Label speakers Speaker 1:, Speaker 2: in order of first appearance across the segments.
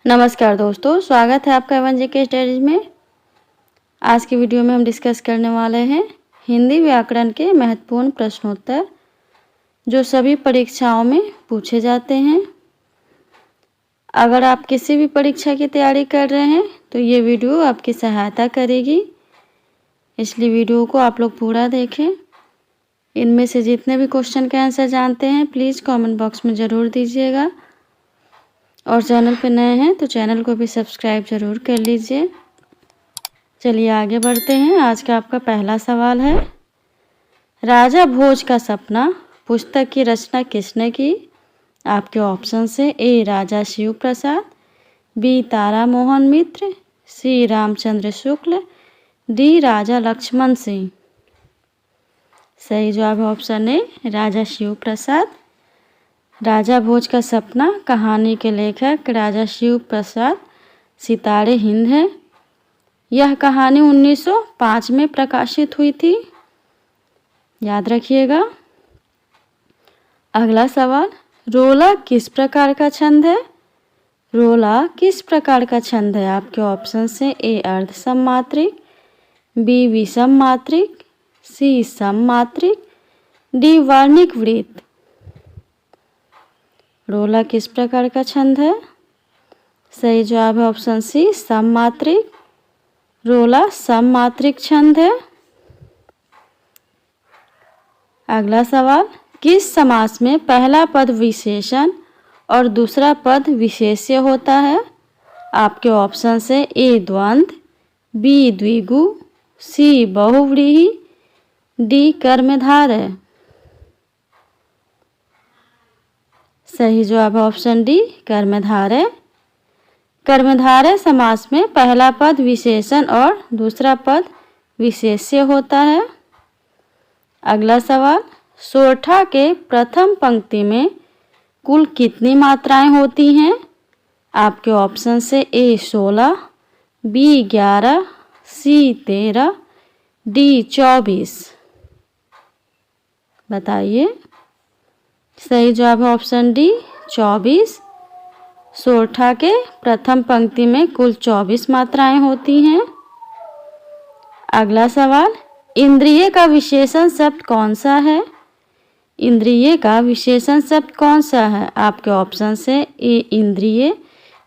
Speaker 1: नमस्कार दोस्तों, स्वागत है आपका एवन जी के स्टडीज में। आज की वीडियो में हम डिस्कस करने वाले हैं हिंदी व्याकरण के महत्वपूर्ण प्रश्नोत्तर जो सभी परीक्षाओं में पूछे जाते हैं। अगर आप किसी भी परीक्षा की तैयारी कर रहे हैं तो ये वीडियो आपकी सहायता करेगी, इसलिए वीडियो को आप लोग पूरा देखें। इनमें से जितने भी क्वेश्चन के आंसर जानते हैं प्लीज़ कमेंट बॉक्स में ज़रूर दीजिएगा, और चैनल पर नए हैं तो चैनल को भी सब्सक्राइब ज़रूर कर लीजिए। चलिए आगे बढ़ते हैं। आज का आपका पहला सवाल है, राजा भोज का सपना पुस्तक की रचना किसने की? आपके ऑप्शन से ए राजा शिव प्रसाद, बी तारा मोहन मित्र, सी रामचंद्र शुक्ल, डी राजा लक्ष्मण सिंह। सही जवाब है ऑप्शन ए राजा शिव प्रसाद। राजा भोज का सपना कहानी के लेखक राजा शिव प्रसाद सितारे हिंद है। यह कहानी 1905 में प्रकाशित हुई थी, याद रखिएगा। अगला सवाल, रोला किस प्रकार का छंद है? रोला किस प्रकार का छंद है? आपके ऑप्शन से ए अर्ध सममात्रिक, बी विषम मात्रिक, सी सममात्रिक, डी वर्णिक वृत्त। रोला किस प्रकार का छंद है? सही जवाब है ऑप्शन सी सममात्रिक। रोला सममात्रिक छंद है। अगला सवाल, किस समास में पहला पद विशेषण और दूसरा पद विशेष्य होता है? आपके ऑप्शन से ए द्वंद्व, बी द्विगु, सी बहुव्रीहि, डी कर्मधारय। सही जवाब है ऑप्शन डी कर्मधारय। कर्मधारय समास में पहला पद विशेषण और दूसरा पद विशेष्य होता है। अगला सवाल, सोरठा के प्रथम पंक्ति में कुल कितनी मात्राएं होती हैं? आपके ऑप्शन से ए 16, बी 11, सी 13, डी 24। बताइए। सही जवाब है ऑप्शन डी 24। सोरठा के प्रथम पंक्ति में कुल 24 मात्राएं होती हैं। अगला सवाल, इंद्रिय का विशेषण शब्द कौन सा है? इंद्रिय का विशेषण शब्द कौन सा है? आपके ऑप्शन से ए इंद्रिय,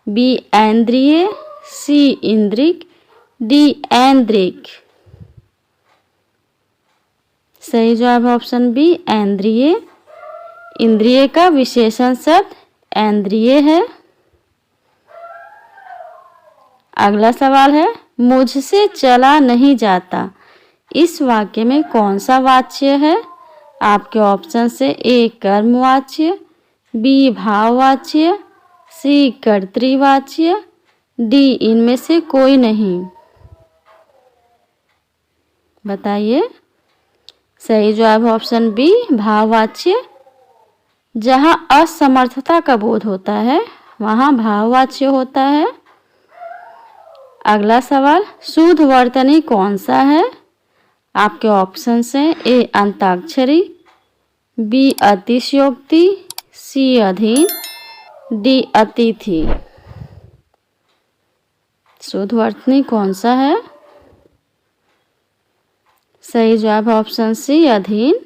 Speaker 1: बी ऐन्द्रिय, सी इंद्रिक, डी ऐन्द्रिक। सही जवाब है ऑप्शन बी ऐन्द्रिय। इंद्रिय का विशेषण शब्द ऐन्द्रिय है। अगला सवाल है, मुझसे चला नहीं जाता इस वाक्य में कौन सा वाच्य है? आपके ऑप्शन से ए कर्मवाच्य, बी भाववाच्य, सी कर्तृवाच्य, डी इनमें से कोई नहीं। बताइए। सही जवाब है ऑप्शन बी भाववाच्य। जहाँ असमर्थता का बोध होता है वहाँ भाववाच्य होता है। अगला सवाल, शुद्ध वर्तनी कौन सा है? आपके ऑप्शन से ए अंताक्षरी, बी अतिशयोक्ति, सी अधीन, डी अतिथि। शुद्ध वर्तनी कौन सा है? सही जवाब है ऑप्शन सी अधीन।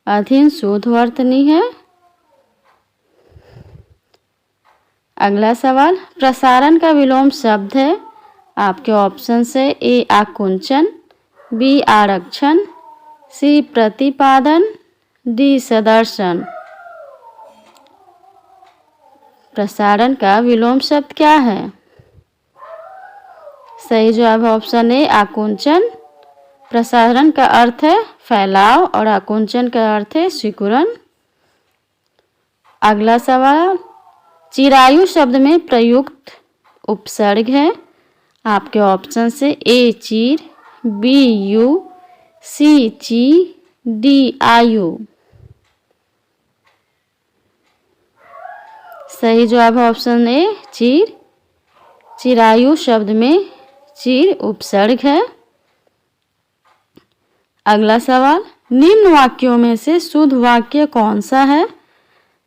Speaker 1: अधीन शुद्ध वर्तनी है। अगला सवाल, प्रसारण का विलोम शब्द है। आपके ऑप्शन से ए आकुंचन, बी आरक्षण, सी प्रतिपादन, डी सदर्शन। प्रसारण का विलोम शब्द क्या है? सही जवाब है ऑप्शन ए आकुंचन। प्रसारण का अर्थ है फैलाव और आकुंचन का अर्थ है सिकुड़न। अगला सवाल, चिरायु शब्द में प्रयुक्त उपसर्ग है। आपके ऑप्शन से ए चीर, बी यू, सी ची, डी आयु। सही जवाब है ऑप्शन ए चीर। चिरायु शब्द में चीर उपसर्ग है। अगला सवाल, निम्न वाक्यों में से शुद्ध वाक्य कौन सा है?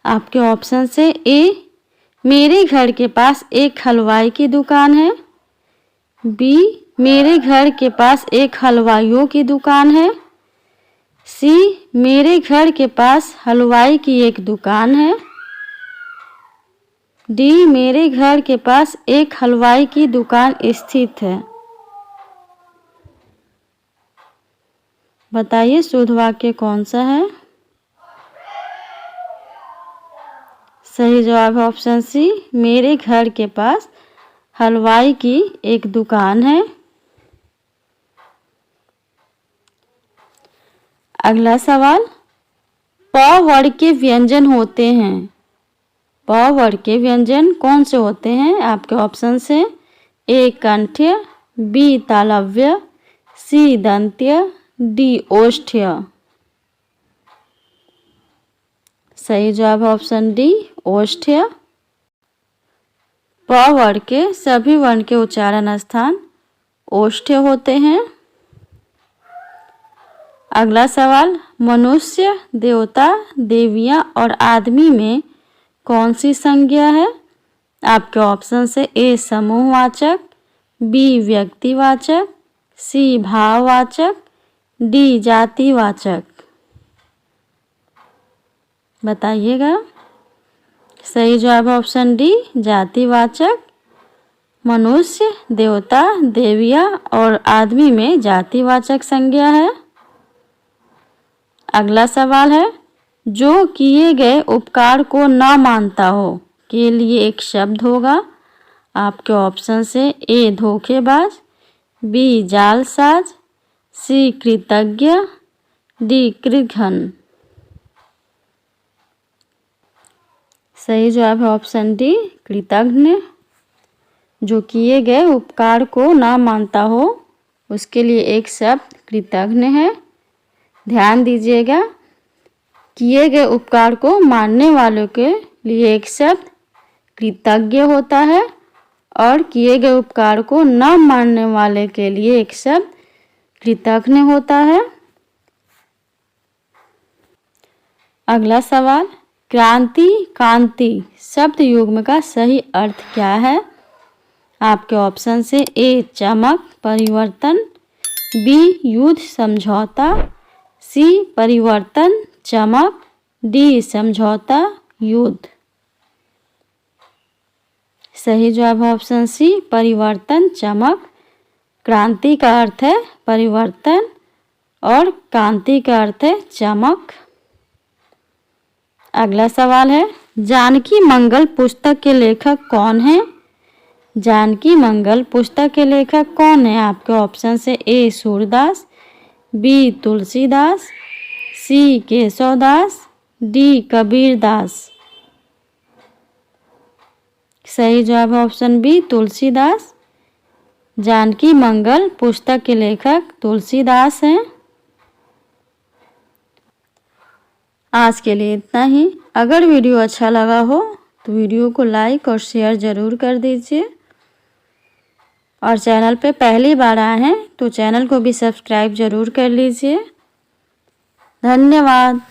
Speaker 1: आपके ऑप्शन से ए मेरे घर के पास एक हलवाई की दुकान है। बी, मेरे घर के पास एक हलवाइयों की दुकान है। सी, मेरे घर के पास हलवाई की एक दुकान है। डी, मेरे घर के पास एक हलवाई की दुकान स्थित है। बताइए शुद्ध वाक्य कौन सा है। सही जवाब है ऑप्शन सी, मेरे घर के पास हलवाई की एक दुकान है। अगला सवाल, प वर्ग के व्यंजन होते हैं। प वर्ग के व्यंजन कौन से होते हैं? आपके ऑप्शन से ए कंठ्य, बी तालव्य, सी दंत्य, डी ओष्ठ्य। सही जवाब है ऑप्शन डी ओष्ठ्य। प वर्ग के सभी वर्ण के उच्चारण स्थान ओष्ठ्य होते हैं। अगला सवाल, मनुष्य, देवता, देवियां और आदमी में कौन सी संज्ञा है? आपके ऑप्शन से ए समूहवाचक, बी व्यक्तिवाचक, सी भाववाचक, डी जातिवाचक। बताइएगा। सही जवाब है ऑप्शन डी जातिवाचक। मनुष्य, देवता, देवियां और आदमी में जातिवाचक संज्ञा है। अगला सवाल है, जो किए गए उपकार को न मानता हो के लिए एक शब्द होगा। आपके ऑप्शन से ए धोखेबाज, बी जालसाज, सी कृतज्ञ, डी कृतघ्न। सही जवाब है ऑप्शन डी कृतघ्न। जो किए गए उपकार को ना मानता हो उसके लिए एक शब्द कृतघ्न है। ध्यान दीजिएगा, किए गए उपकार को मानने वालों के लिए एक शब्द कृतज्ञ होता है और किए गए उपकार को न मानने वाले के लिए एक शब्द कृतघ्न होता है। अगला सवाल, क्रांति, कांति शब्द युग्म का सही अर्थ क्या है? आपके ऑप्शन से ए चमक, परिवर्तन, बी युद्ध, समझौता, सी परिवर्तन, चमक, डी समझौता, युद्ध। सही जवाब है ऑप्शन सी परिवर्तन, चमक। क्रांति का अर्थ है परिवर्तन और कांति का अर्थ है चमक। अगला सवाल है, जानकी मंगल पुस्तक के लेखक कौन है? जानकी मंगल पुस्तक के लेखक कौन है? आपके ऑप्शन से ए सूरदास, बी तुलसीदास, सी केशवदास, डी कबीरदास। सही जवाब है ऑप्शन बी तुलसीदास। जानकी मंगल पुस्तक के लेखक तुलसीदास हैं। आज के लिए इतना ही। अगर वीडियो अच्छा लगा हो तो वीडियो को लाइक और शेयर ज़रूर कर दीजिए और चैनल पे पहली बार आए हैं तो चैनल को भी सब्सक्राइब ज़रूर कर लीजिए। धन्यवाद।